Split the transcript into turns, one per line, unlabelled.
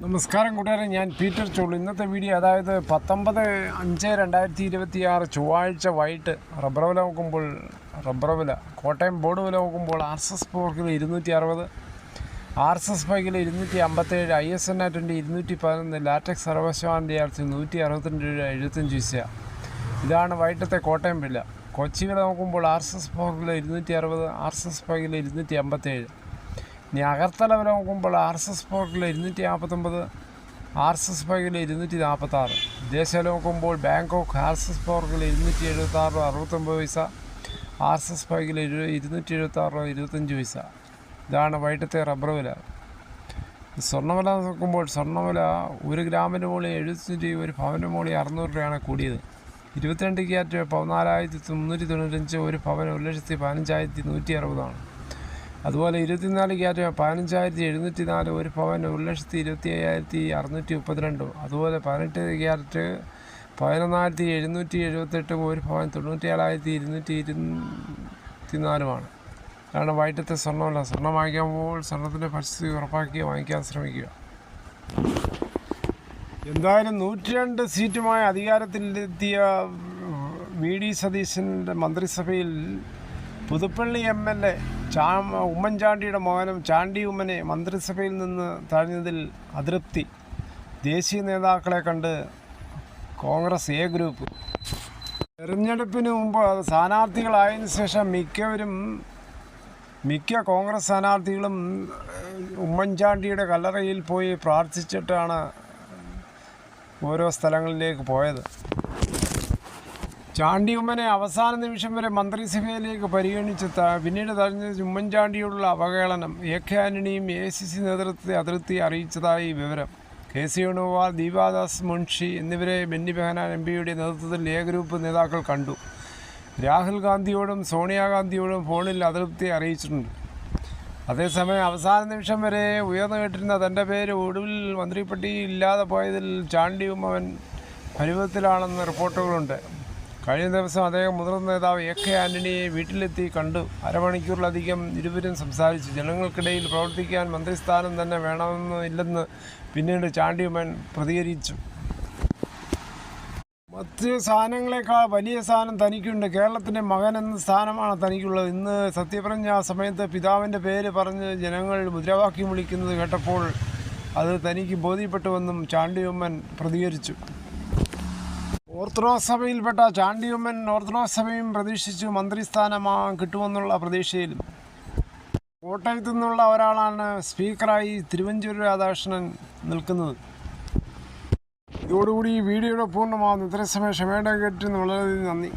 നമസ്കാരം കൂട്ടുകാരെ, ഞാൻ പീറ്റർ ചോളു. ഇന്നത്തെ വീഡിയോ അതായത് 19/5/2026 ചൊവ്വാഴ്ച വൈകിട്ട് റബ്ബർ വില നോക്കുമ്പോൾ കോട്ടയം ബോർഡ് വില നോക്കുമ്പോൾ RSS പോർക്കിൽ 260, RSS ബൈക്കിൽ 257, ISN 211, ലാറ്റക്സ് സർവശാന്തി 162.75 രൂപ. ഇതാണ് വൈകിട്ടത്തെ കോട്ടയം വില. കൊച്ചി വില നോക്കുമ്പോൾ RSS പോർക്കിൽ 260, RSS ബൈക്കിൽ 257. ഇനി അകർത്തല വില നോക്കുമ്പോൾ RSS പോർക്കിൽ 249, RSS ബൈക്കിൽ 246. വിദേശ വില നോക്കുമ്പോൾ ബാങ്കോക്ക് RSS പോർക്കിൽ 276.69, RSS ബൈക്കിൽ 276.25. ഇതാണ് വൈകിട്ടത്തെ റബ്ബർ വില. സ്വർണ്ണവില നോക്കുമ്പോൾ സ്വർണ്ണവില 1 ഗ്രാമിന് മുകളിൽ 70 രൂപ, 1 പവന് മുകളിൽ 600 രൂപയാണ് കൂടിയത്. 22 ക്യാരറ്റ് 14,395, 1 പവന് 1,15,160. അതുപോലെ 24 ക്യാരറ്റ് 15,704, 1 പവന് 1,25,632. അതുപോലെ 18 ക്യാരറ്റ് 11,778, 1 പവൻ 97,224. അതാണ് വൈകിട്ടത്തെ സ്വർണ്ണമല്ല. സ്വർണ്ണം വാങ്ങിക്കുമ്പോൾ സ്വർണ്ണത്തിൻ്റെ പരിസ്ഥിതി ഉറപ്പാക്കി വാങ്ങിക്കാൻ ശ്രമിക്കുക. എന്തായാലും 102 സീറ്റുമായി അധികാരത്തിലെത്തിയ VD സതീശൻ്റെ മന്ത്രിസഭയിൽ പുതുപ്പള്ളി MLA ഉമ്മൻചാണ്ടിയുടെ മകനും ചാണ്ടി ഉമ്മനെ മന്ത്രിസഭയിൽ നിന്ന് തഴഞ്ഞതിൽ അതൃപ്തി. ദേശീയ നേതാക്കളെ കണ്ട് കോൺഗ്രസ് A ഗ്രൂപ്പ്. തെരഞ്ഞെടുപ്പിന് മുമ്പ് സ്ഥാനാർത്ഥികളായതിനു ശേഷം മിക്ക കോൺഗ്രസ് സ്ഥാനാർത്ഥികളും ഉമ്മൻചാണ്ടിയുടെ കല്ലറയിൽ പോയി പ്രാർത്ഥിച്ചിട്ടാണ് ഓരോ സ്ഥലങ്ങളിലേക്ക് പോയത്. ചാണ്ടി ഉമ്മനെ അവസാന നിമിഷം വരെ മന്ത്രിസഭയിലേക്ക് പരിഗണിച്ച് പിന്നീട് തഴഞ്ഞത് ഉമ്മൻചാണ്ടിയോടുള്ള അവഹേളനം. AK ആന്റണിയും AICC നേതൃത്വത്തെ അതൃപ്തി അറിയിച്ചതായി വിവരം. KC വേണുഗോപാൽ, ദീപാദാസ് മുൻഷി എന്നിവരെ ബെന്നി ബെഹനാൻ MPയുടെ നേതൃത്വത്തിൽ A ഗ്രൂപ്പ് നേതാക്കൾ കണ്ടു. രാഹുൽ ഗാന്ധിയോടും സോണിയാഗാന്ധിയോടും ഫോണിൽ അതൃപ്തി അറിയിച്ചിട്ടുണ്ട്. അതേസമയം അവസാന നിമിഷം വരെ ഉയർന്നു കേട്ടിരുന്ന തൻ്റെ പേര് ഒടുവിൽ മന്ത്രിപ്പട്ടികയിൽ ഇല്ലാതെ പോയതിൽ ചാണ്ടി ഉമ്മൻ പരിഭവത്തിലാണെന്ന് റിപ്പോർട്ടുകളുണ്ട്. കഴിഞ്ഞ ദിവസം അദ്ദേഹം മുതിർന്ന നേതാവ് AK ആന്റണിയെ വീട്ടിലെത്തി കണ്ടു. അരമണിക്കൂറിലധികം ഇരുവരും സംസാരിച്ചു. ജനങ്ങൾക്കിടയിൽ പ്രവർത്തിക്കാൻ മന്ത്രിസ്ഥാനം തന്നെ വേണമെന്നില്ലെന്ന് പിന്നീട് ചാണ്ടി ഉമ്മൻ പ്രതികരിച്ചു. മറ്റ് സ്ഥാനങ്ങളെക്കാൾ വലിയ സ്ഥാനം തനിക്കുണ്ട്. കേരളത്തിൻ്റെ മകൻ എന്ന സ്ഥാനമാണ് തനിക്കുള്ളത്. ഇന്ന് സത്യപ്രതിജ്ഞ സമയത്ത് പിതാവിൻ്റെ പേര് പറഞ്ഞ് ജനങ്ങൾ മുദ്രാവാക്യം വിളിക്കുന്നത് കേട്ടപ്പോൾ അത് തനിക്ക് ബോധ്യപ്പെട്ടുവെന്നും ചാണ്ടി ഉമ്മൻ പ്രതികരിച്ചു. ഓർത്തഡോക്സ് സഭയിൽപ്പെട്ട ചാണ്ടി ഉമ്മൻ ഓർത്തഡോക്സ് സഭയും പ്രതീക്ഷിച്ചു മന്ത്രിസ്ഥാനം കിട്ടുമെന്നുള്ള പ്രതീക്ഷയിലും. കോട്ടയത്തു നിന്നുള്ള ഒരാളാണ് സ്പീക്കറായി തിരുവഞ്ചൂർ രാധാകൃഷ്ണൻ നിൽക്കുന്നത്. ഇതോടുകൂടി ഈ വീഡിയോയുടെ പൂർണ്ണമാകുന്നു. ഇത്രയും സമയം ക്ഷമയുടെ കേട്ടിരുന്നു. വളരെയധികം നന്ദി.